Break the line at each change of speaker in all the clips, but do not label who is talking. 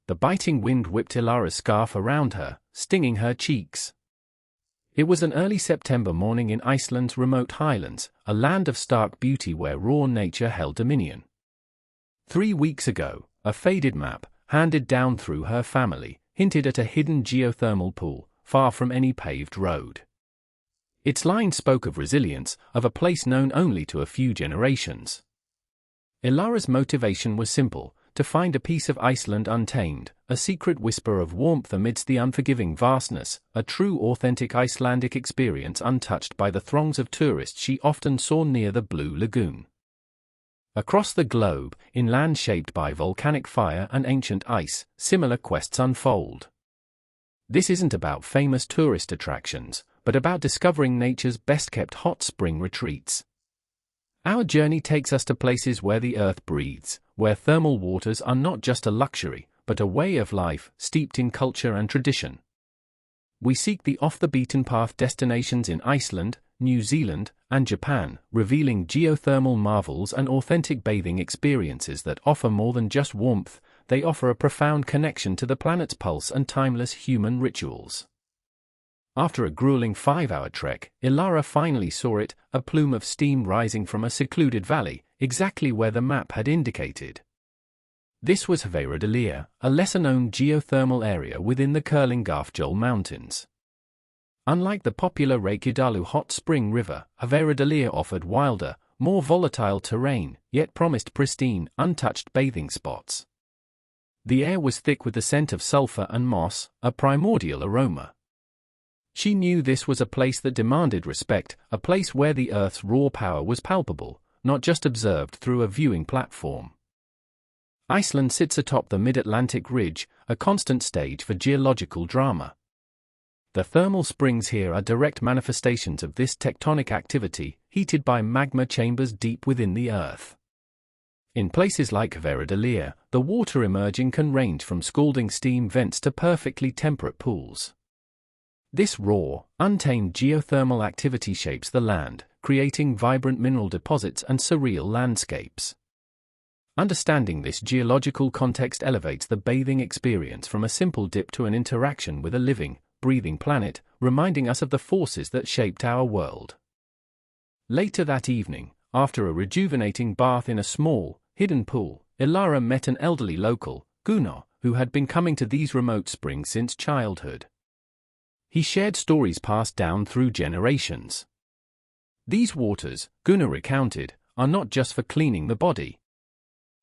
The biting wind whipped Ilara's scarf around her, stinging her cheeks. It was an early September morning in Iceland's remote highlands, a land of stark beauty where raw nature held dominion. 3 weeks ago, a faded map, handed down through her family, hinted at a hidden geothermal pool, far from any paved road. Its line spoke of resilience, of a place known only to a few generations. Ilara's motivation was simple: to find a piece of Iceland untamed, a secret whisper of warmth amidst the unforgiving vastness, a true authentic Icelandic experience untouched by the throngs of tourists she often saw near the Blue Lagoon. Across the globe, in land shaped by volcanic fire and ancient ice, similar quests unfold. This isn't about famous tourist attractions, but about discovering nature's best-kept hot spring retreats. Our journey takes us to places where the earth breathes, where thermal waters are not just a luxury, but a way of life steeped in culture and tradition. We seek the off-the-beaten-path destinations in Iceland, New Zealand, and Japan, revealing geothermal marvels and authentic bathing experiences that offer more than just warmth. They offer a profound connection to the planet's pulse and timeless human rituals. After a grueling 5-hour trek, Ilara finally saw it, a plume of steam rising from a secluded valley, exactly where the map had indicated. This was Hveradellir, a lesser-known geothermal area within the Kerlingarfjöll Mountains. Unlike the popular Reykjadalu hot spring river, Hveradellir offered wilder, more volatile terrain, yet promised pristine, untouched bathing spots. The air was thick with the scent of sulfur and moss, a primordial aroma. She knew this was a place that demanded respect, a place where the Earth's raw power was palpable, not just observed through a viewing platform. Iceland sits atop the mid-Atlantic ridge, a constant stage for geological drama. The thermal springs here are direct manifestations of this tectonic activity, heated by magma chambers deep within the Earth. In places like Hveradellir, the water emerging can range from scalding steam vents to perfectly temperate pools. This raw, untamed geothermal activity shapes the land, creating vibrant mineral deposits and surreal landscapes. Understanding this geological context elevates the bathing experience from a simple dip to an interaction with a living, breathing planet, reminding us of the forces that shaped our world. Later that evening, after a rejuvenating bath in a small, hidden pool, Ilara met an elderly local, Gunnar, who had been coming to these remote springs since childhood. He shared stories passed down through generations. These waters, Gunnar recounted, are not just for cleaning the body.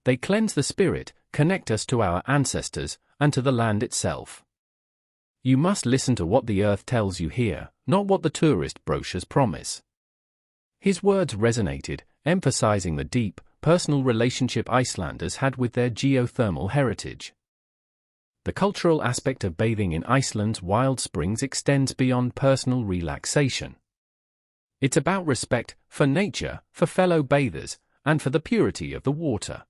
They cleanse the spirit, connect us to our ancestors, and to the land itself. You must listen to what the earth tells you here, not what the tourist brochures promise. His words resonated, emphasizing the deep, personal relationship Icelanders had with their geothermal heritage. The cultural aspect of bathing in Iceland's wild springs extends beyond personal relaxation. It's about respect for nature, for fellow bathers, and for the purity of the water.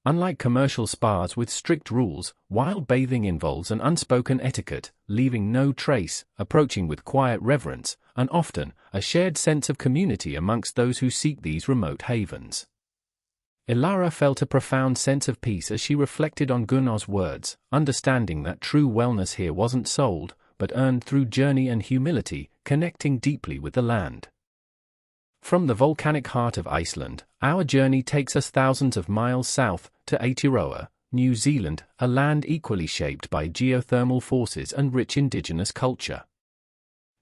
Unlike commercial spas with strict rules, wild bathing involves an unspoken etiquette, leaving no trace, approaching with quiet reverence, and often, a shared sense of community amongst those who seek these remote havens. Ilara felt a profound sense of peace as she reflected on Gunnar's words, understanding that true wellness here wasn't sold, but earned through journey and humility, connecting deeply with the land. From the volcanic heart of Iceland, our journey takes us thousands of miles south, to Rotorua, New Zealand, a land equally shaped by geothermal forces and rich indigenous culture.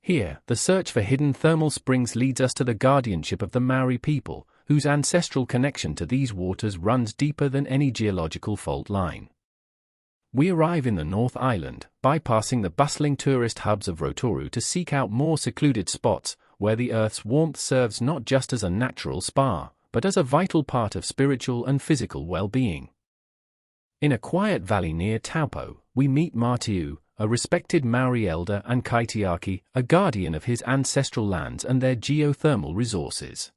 Here, the search for hidden thermal springs leads us to the guardianship of the Maori people, whose ancestral connection to these waters runs deeper than any geological fault line. We arrive in the North Island, bypassing the bustling tourist hubs of Rotorua to seek out more secluded spots, where the Earth's warmth serves not just as a natural spa, but as a vital part of spiritual and physical well-being. In a quiet valley near Taupo, we meet Martiu, a respected Maori elder, and Kaitiaki, a guardian of his ancestral lands and their geothermal resources.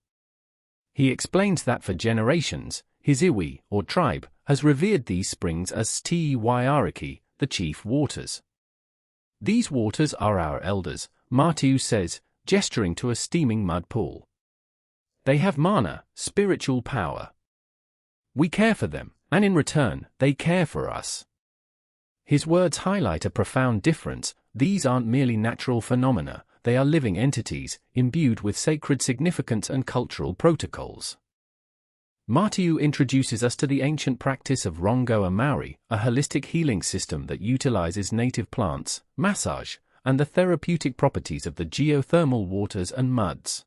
He explains that for generations, his iwi, or tribe, has revered these springs as Sti Wairiki, the chief waters. These waters are our elders, Martiu says, gesturing to a steaming mud pool. They have mana, spiritual power. We care for them, and in return, they care for us. His words highlight a profound difference. These aren't merely natural phenomena, they are living entities, imbued with sacred significance and cultural protocols. Martiu introduces us to the ancient practice of Rongoa Maori, a holistic healing system that utilizes native plants, massage, and the therapeutic properties of the geothermal waters and muds.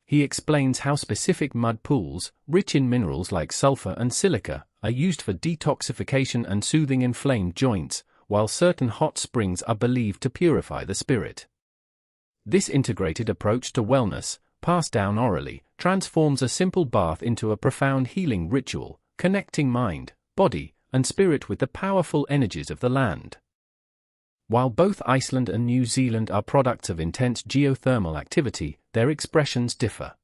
He explains how specific mud pools, rich in minerals like sulfur and silica, are used for detoxification and soothing inflamed joints, while certain hot springs are believed to purify the spirit. This integrated approach to wellness, passed down orally, transforms a simple bath into a profound healing ritual, connecting mind, body, and spirit with the powerful energies of the land. While both Iceland and New Zealand are products of intense geothermal activity, their expressions differ.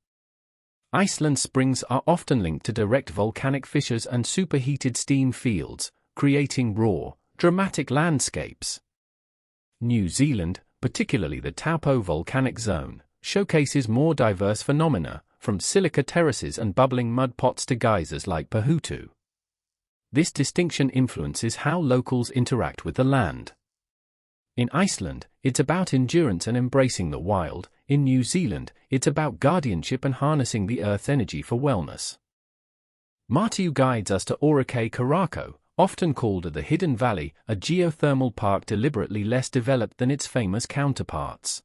Iceland's springs are often linked to direct volcanic fissures and superheated steam fields, creating raw, dramatic landscapes. New Zealand, particularly the Taupo volcanic zone, showcases more diverse phenomena, from silica terraces and bubbling mud pots to geysers like Pahutu. This distinction influences how locals interact with the land. In Iceland, it's about endurance and embracing the wild. In New Zealand, it's about guardianship and harnessing the earth's energy for wellness. Martiu guides us to Orake Karako, often called the Hidden Valley, a geothermal park deliberately less developed than its famous counterparts.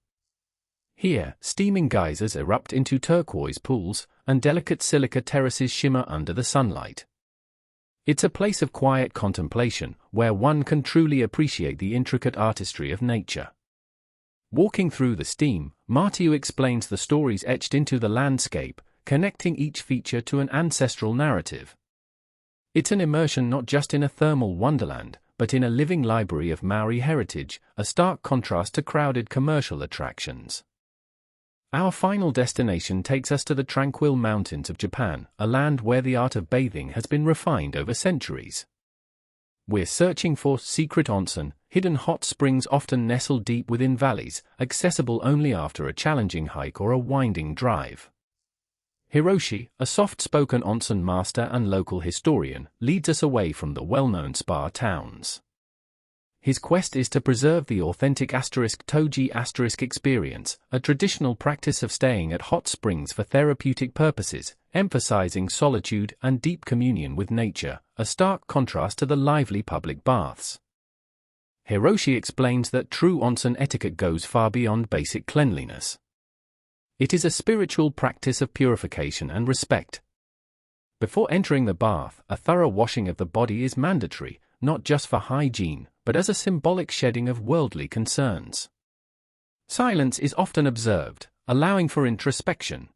Here, steaming geysers erupt into turquoise pools, and delicate silica terraces shimmer under the sunlight. It's a place of quiet contemplation, where one can truly appreciate the intricate artistry of nature. Walking through the steam, Martiu explains the stories etched into the landscape, connecting each feature to an ancestral narrative. It's an immersion not just in a thermal wonderland, but in a living library of Maori heritage, a stark contrast to crowded commercial attractions. Our final destination takes us to the tranquil mountains of Japan, a land where the art of bathing has been refined over centuries. We're searching for secret onsen, hidden hot springs often nestled deep within valleys, accessible only after a challenging hike or a winding drive. Hiroshi, a soft-spoken onsen master and local historian, leads us away from the well-known spa towns. His quest is to preserve the authentic *toji experience, a traditional practice of staying at hot springs for therapeutic purposes, emphasizing solitude and deep communion with nature, a stark contrast to the lively public baths. Hiroshi explains that true onsen etiquette goes far beyond basic cleanliness. It is a spiritual practice of purification and respect. Before entering the bath, a thorough washing of the body is mandatory, not just for hygiene, but as a symbolic shedding of worldly concerns. Silence is often observed, allowing for introspection.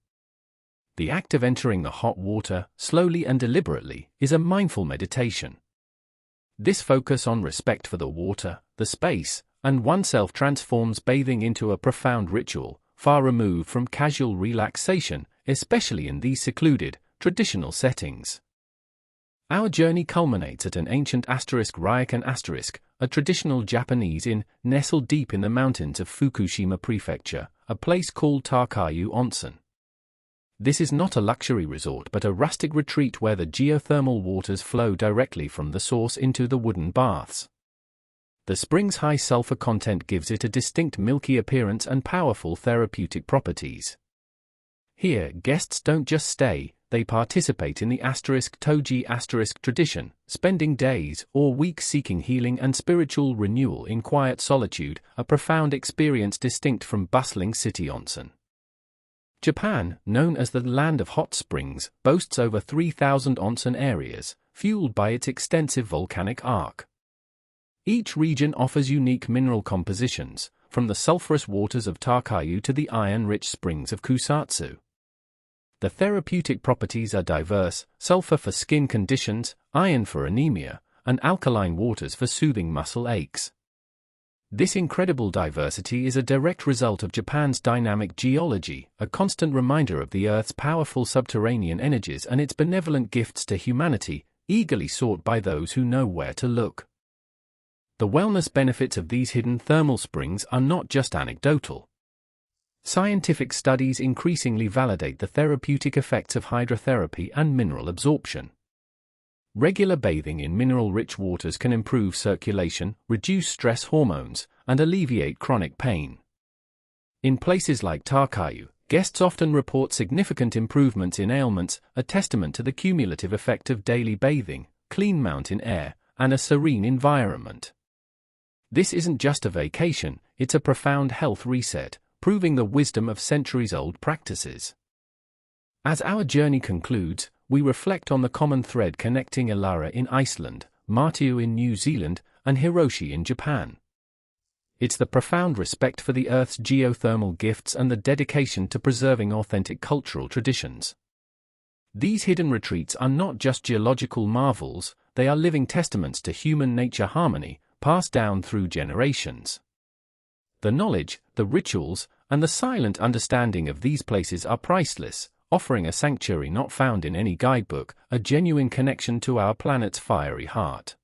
The act of entering the hot water, slowly and deliberately, is a mindful meditation. This focus on respect for the water, the space, and oneself transforms bathing into a profound ritual, far removed from casual relaxation, especially in these secluded, traditional settings. Our journey culminates at an ancient Ryokan*, a traditional Japanese inn nestled deep in the mountains of Fukushima Prefecture, a place called Takayu Onsen. This is not a luxury resort but a rustic retreat where the geothermal waters flow directly from the source into the wooden baths. The spring's high sulfur content gives it a distinct milky appearance and powerful therapeutic properties. Here, guests don't just stay, they participate in the *toji* tradition, spending days or weeks seeking healing and spiritual renewal in quiet solitude, a profound experience distinct from bustling city onsen. Japan, known as the land of hot springs, boasts over 3,000 onsen areas, fueled by its extensive volcanic arc. Each region offers unique mineral compositions, from the sulfurous waters of Takayu to the iron-rich springs of Kusatsu. The therapeutic properties are diverse: sulfur for skin conditions, iron for anemia, and alkaline waters for soothing muscle aches. This incredible diversity is a direct result of Japan's dynamic geology, a constant reminder of the Earth's powerful subterranean energies and its benevolent gifts to humanity, eagerly sought by those who know where to look. The wellness benefits of these hidden thermal springs are not just anecdotal. Scientific studies increasingly validate the therapeutic effects of hydrotherapy and mineral absorption. Regular bathing in mineral-rich waters can improve circulation, reduce stress hormones, and alleviate chronic pain. In places like Tarkayu, guests often report significant improvements in ailments, a testament to the cumulative effect of daily bathing, clean mountain air, and a serene environment. This isn't just a vacation, it's a profound health reset, proving the wisdom of centuries-old practices. As our journey concludes, we reflect on the common thread connecting Ilara in Iceland, Martiu in New Zealand, and Hiroshi in Japan. It's the profound respect for the Earth's geothermal gifts and the dedication to preserving authentic cultural traditions. These hidden retreats are not just geological marvels, they are living testaments to human-nature harmony, passed down through generations. The knowledge, the rituals, and the silent understanding of these places are priceless, offering a sanctuary not found in any guidebook, a genuine connection to our planet's fiery heart.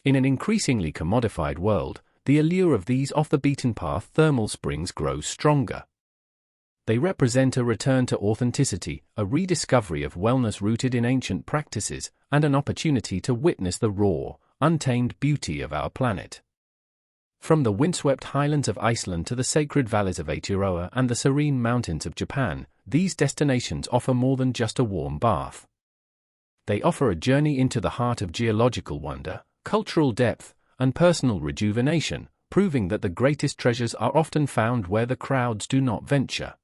In an increasingly commodified world, the allure of these off-the-beaten-path thermal springs grows stronger. They represent a return to authenticity, a rediscovery of wellness rooted in ancient practices, and an opportunity to witness the raw, untamed beauty of our planet. From the windswept highlands of Iceland to the sacred valleys of Rotorua and the serene mountains of Japan, these destinations offer more than just a warm bath. They offer a journey into the heart of geological wonder, cultural depth, and personal rejuvenation, proving that the greatest treasures are often found where the crowds do not venture.